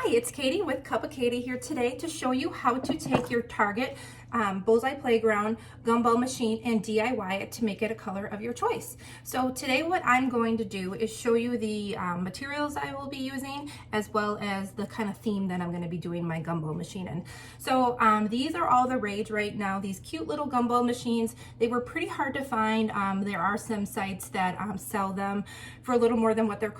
Hi, it's Katie with Cup of Katie here today to show you how to take your Target Bullseye Playground Gumball machine and DIY it to make it a color of your choice. So today what I'm going to do is show you the materials I will be using, as well as the kind of theme that I'm going to be doing my gumball machine in. So these are all the rage right now, these cute little gumball machines. They were pretty hard to find. There are some sites that sell them for a little more than what they're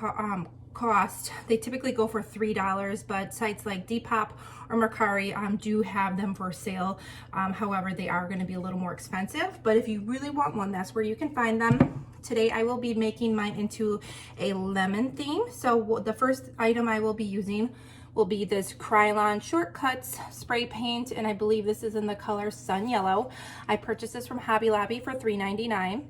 cost. They typically go for $3, but sites like Depop or Mercari do have them for sale. However, they are going to be a little more expensive, but if you really want one, that's where you can find them. Today I will be making mine into a lemon theme. So the first item I will be using will be this Krylon Short Cuts spray paint, and I believe this is in the color Sun Yellow. I purchased this from Hobby Lobby for $3.99.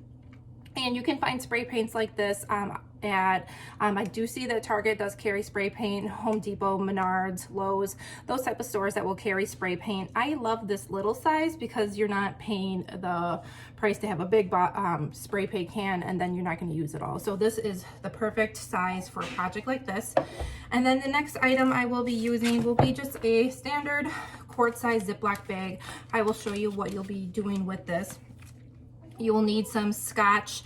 And you can find spray paints like this I do see that Target does carry spray paint, Home Depot, Menards, Lowe's, those type of stores that will carry spray paint. I love this little size because you're not paying the price to have a big spray paint can and then you're not going to use it all. So this is the perfect size for a project like this. And then the next item I will be using will be just a standard quart size Ziploc bag. I will show you what you'll be doing with this. You will need some Scotch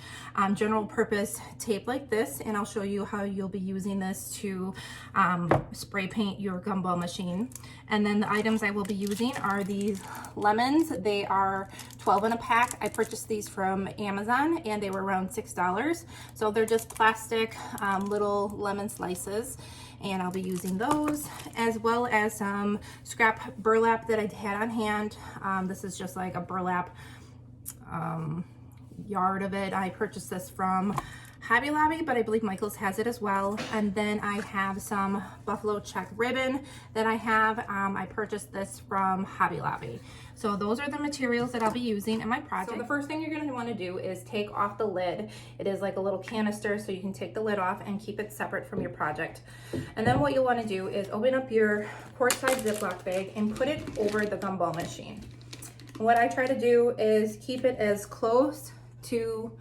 general purpose tape like this, and I'll show you how you'll be using this to spray paint your gumball machine. And then the items I will be using are these lemons. They are 12 in a pack. I purchased these from Amazon and they were around $6. So they're just plastic little lemon slices, and I'll be using those, as well as some scrap burlap that I had on hand. This is just like a burlap yard of it. I purchased this from Hobby Lobby, but I believe Michael's has it as well. And then I have some buffalo check ribbon that I have. I purchased this from Hobby Lobby. So those are the materials that I'll be using in my project. So the first thing you're going to want to do is take off the lid. It is like a little canister, so you can take the lid off and keep it separate from your project. And then what you'll want to do is open up your quart-size Ziploc bag and put it over the gumball machine. What I try to do is keep it as close to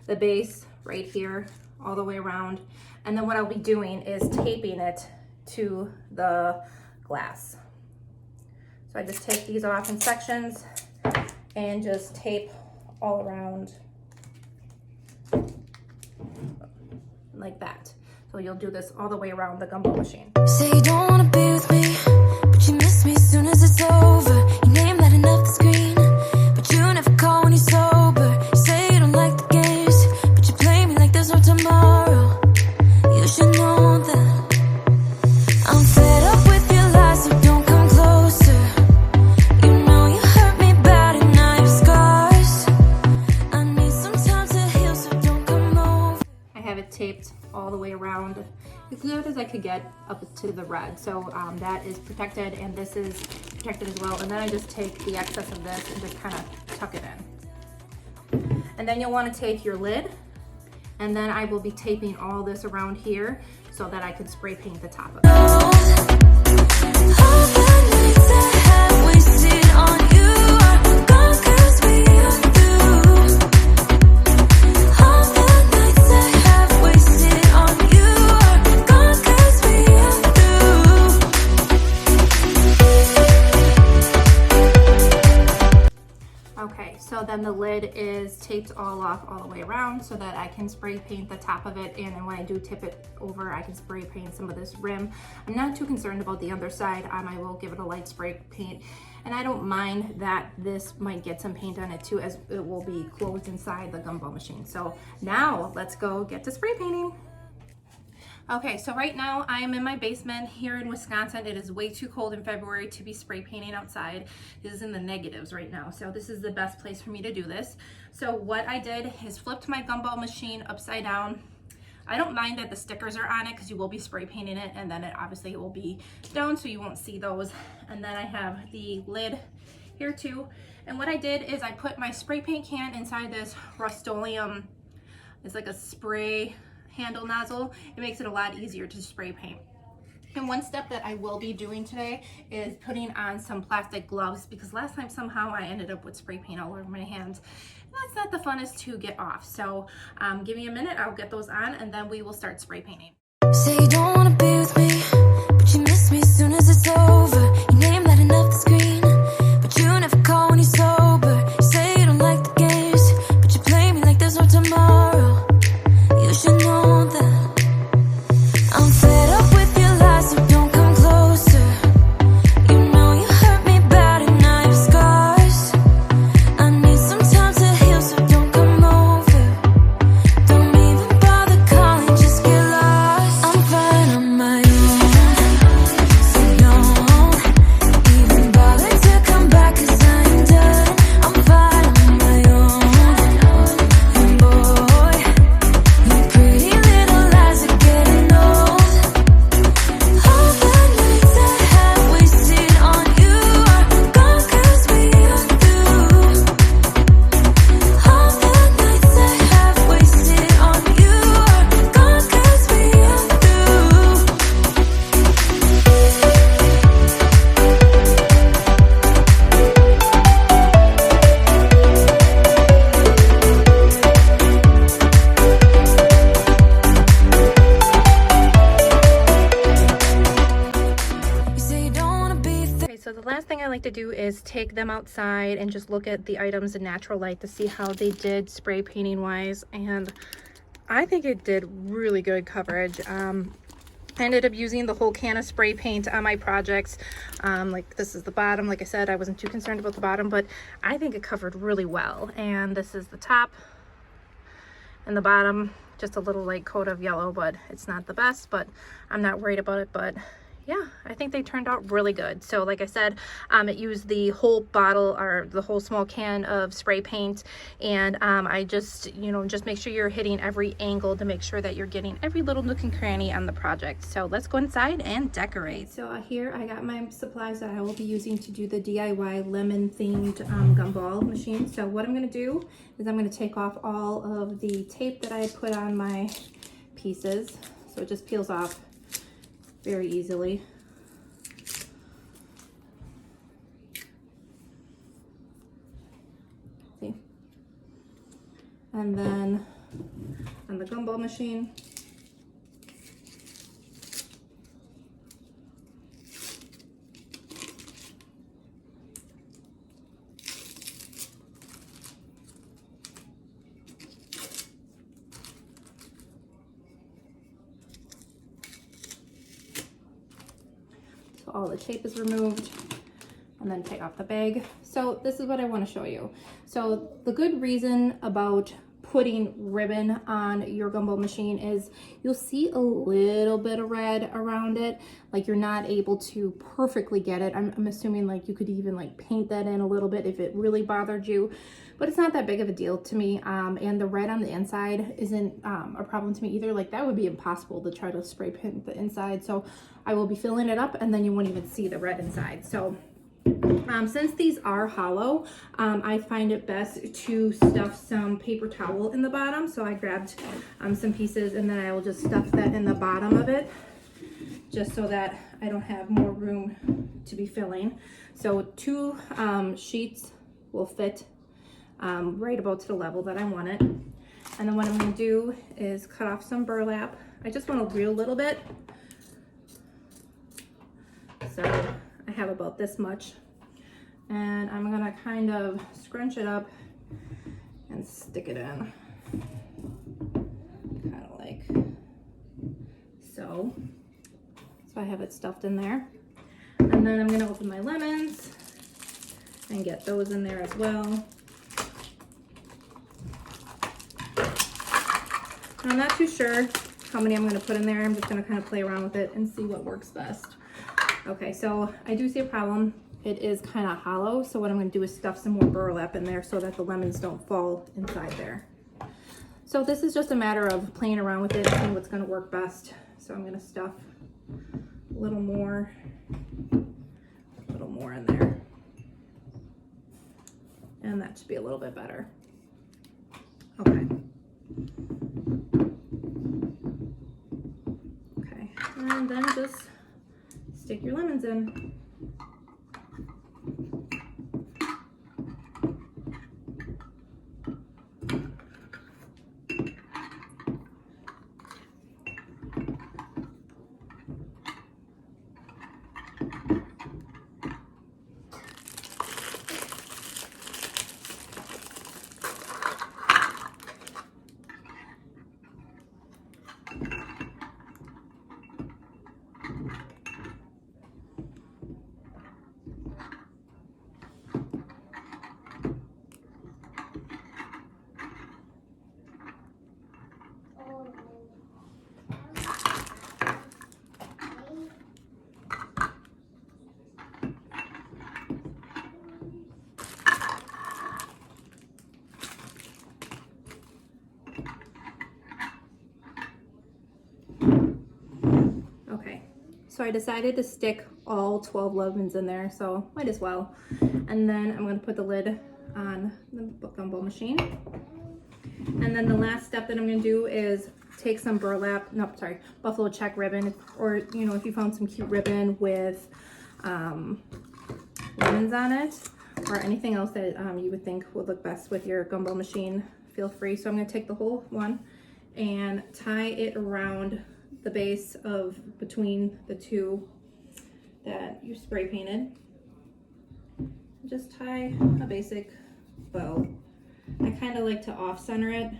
the base right here all the way around, and then what I'll be doing is taping it to the glass. So I just take these off in sections and just tape all around like that. So you'll do this all the way around the gumball machine. Say you don't wanna be with me, but you miss me as soon as it's over. Your name lighting up the screen, but you never call when you're sober. You say you don't like the games, but you play me like there's no tomorrow. You should know that I'm fed up with your lies, so don't come closer. You know you hurt me bad and now you have scars. I need some time to heal, so don't come over. I have it taped all the way around as good as I could get up to the red. So that is protected, and this is protected as well. And then I just take the excess of this and just kind of tuck it in. And then you'll want to take your lid, and then I will be taping all this around here so that I can spray paint the top of it. All the nights I have wasted on you are gone 'cause we are through. All the nights I have wasted on you are gone 'cause we are through. Okay, so then the lid is taped all off all the way around so that I can spray paint the top of it, and then when I do tip it over, I can spray paint some of this rim. I'm not too concerned about the other side. I will give it a light spray paint, and I don't mind that this might get some paint on it too, as it will be closed inside the gumball machine. So now let's go get to spray painting. Okay, so right now I am in my basement here in Wisconsin. It is way too cold in February to be spray painting outside. This is in the negatives right now, so this is the best place for me to do this. So what I did is flipped my gumball machine upside down. I don't mind that the stickers are on it because you will be spray painting it, and then it obviously will be down so you won't see those. And then I have the lid here too. And what I did is I put my spray paint can inside this Rust-oleum. It's like a spray handle nozzle. It makes it a lot easier to spray paint. And one step that I will be doing today is putting on some plastic gloves, because last time somehow I ended up with spray paint all over my hands. And that's not the funnest to get off. So give me a minute, I'll get those on, and then we will start spray painting. Say you don't wanna be with me, but you miss me as soon So the last thing I like to do is take them outside and just look at the items in natural light to see how they did spray painting wise, and I think it did really good coverage. I ended up using the whole can of spray paint on my projects. Like this is the bottom. Like I said, I wasn't too concerned about the bottom, but I think it covered really well. And this is the top and the bottom, just a little light coat of yellow, but it's not the best, but I'm not worried about it. But yeah, I think they turned out really good. So like I said, it used the whole bottle or the whole small can of spray paint, and I just, you know, just make sure you're hitting every angle to make sure that you're getting every little nook and cranny on the project. So let's go inside and decorate. So here I got my supplies that I will be using to do the DIY lemon themed gumball machine. So what I'm going to do is I'm going to take off all of the tape that I put on my pieces, so it just peels off very easily. See? And then on the gumball machine, all the tape is removed, and then take off the bag. So this is what I want to show you. So the good reason about putting ribbon on your gumball machine is you'll see a little bit of red around it, like you're not able to perfectly get it. I'm assuming like you could even like paint that in a little bit if it really bothered you, but it's not that big of a deal to me. And the red on the inside isn't a problem to me either. Like that would be impossible to try to spray paint the inside. So I will be filling it up and then you won't even see the red inside. So since these are hollow, I find it best to stuff some paper towel in the bottom. So I grabbed some pieces, and then I will just stuff that in the bottom of it, just so that I don't have more room to be filling. So 2 sheets will fit right about to the level that I want it. And then what I'm going to do is cut off some burlap. I just want a real little bit. So I have about this much, and I'm gonna kind of scrunch it up and stick it in, kind of like so. So I have it stuffed in there, and then I'm gonna open my lemons and get those in there as well. And I'm not too sure how many I'm gonna put in there. I'm just gonna kind of play around with it and see what works best. Okay, so I do see a problem. It is kind of hollow, so what I'm going to do is stuff some more burlap in there so that the lemons don't fall inside there. So this is just a matter of playing around with it and seeing what's going to work best. So I'm going to stuff a little more in there. And that should be a little bit better. Okay. Okay, and then just stick your lemons in. So I decided to stick all 12 lemons in there, so might as well. And then I'm going to put the lid on the gumball machine. And then the last step that I'm going to do is take some burlap, no, sorry, buffalo check ribbon, or, you know, if you found some cute ribbon with lemons on it, or anything else that you would think would look best with your gumball machine, feel free. So I'm going to take the whole one and tie it around the base of between the two that you spray painted. Just tie a basic bow. I kind of like to off center it.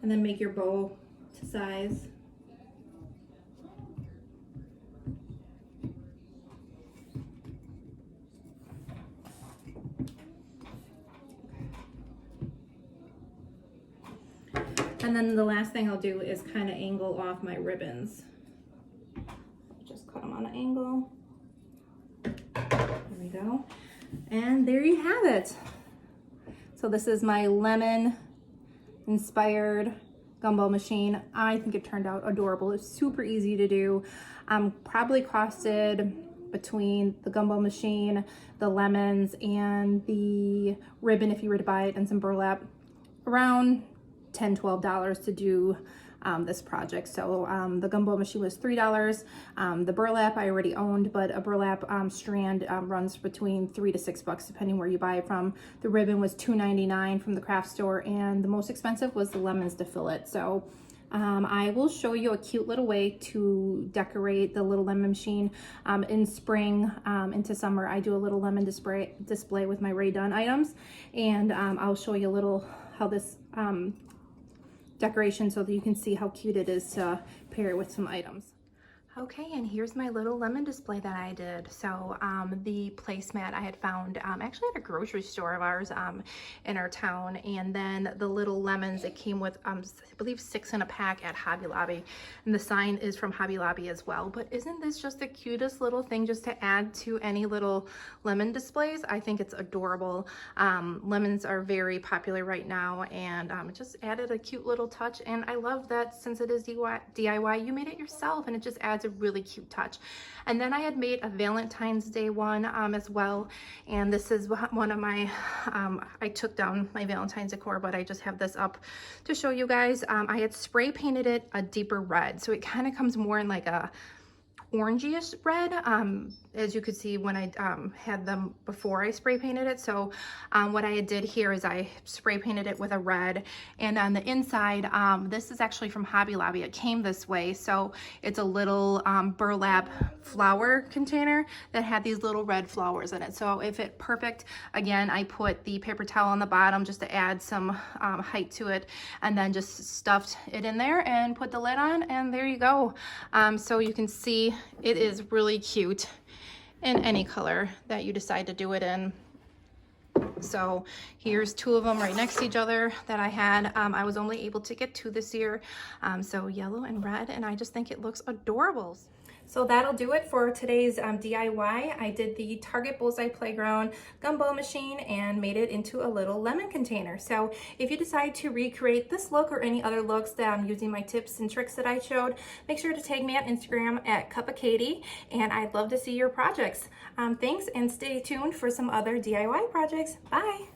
And then make your bow to size. And then the last thing I'll do is kind of angle off my ribbons. Just cut them on an angle. There we go. And there you have it. So this is my lemon inspired gumball machine. I think it turned out adorable. It's super easy to do. Probably costed between the gumball machine, the lemons, and the ribbon if you were to buy it, and some burlap, around $10–12 to do this project. So the gumball machine was $3. The burlap I already owned, but a burlap strand runs between $3 to $6 depending where you buy it from. The ribbon was $2.99 from the craft store, and the most expensive was the lemons to fill it. So I will show you a cute little way to decorate the little lemon machine in spring into summer. I do a little lemon display with my Ray Dunn items, and I'll show you a little how this decoration so that you can see how cute it is to pair it with some items. Okay, and here's my little lemon display that I did. So the placemat I had found actually at a grocery store of ours in our town, and then the little lemons, it came with I believe 6 in a pack at Hobby Lobby, and the sign is from Hobby Lobby as well. But isn't this just the cutest little thing just to add to any little lemon displays? I think it's adorable. Lemons are very popular right now, and it just added a cute little touch, and I love that since it is DIY, you made it yourself, and it just adds a really cute touch. And then I had made a Valentine's Day one as well, and this is one of my I took down my Valentine's decor, but I just have this up to show you guys. I had spray painted it a deeper red, so it kind of comes more in like a orangey-ish red, as you could see when I had them before I spray painted it. So what I did here is I spray painted it with a red, and on the inside, this is actually from Hobby Lobby. It came this way, so it's a little burlap flower container that had these little red flowers in it. So it fit perfect. Again, I put the paper towel on the bottom just to add some height to it, and then just stuffed it in there and put the lid on, and there you go. So you can see it is really cute in any color that you decide to do it in. So here's 2 of them right next to each other that I had. I was only able to get 2 this year, so yellow and red, and I just think it looks adorable. So that'll do it for today's DIY. I did the Target Bullseye Playground gumball machine and made it into a little lemon container. So if you decide to recreate this look or any other looks that I'm using my tips and tricks that I showed, make sure to tag me on Instagram at @CupofKatie, and I'd love to see your projects. Thanks, and stay tuned for some other DIY projects. Bye!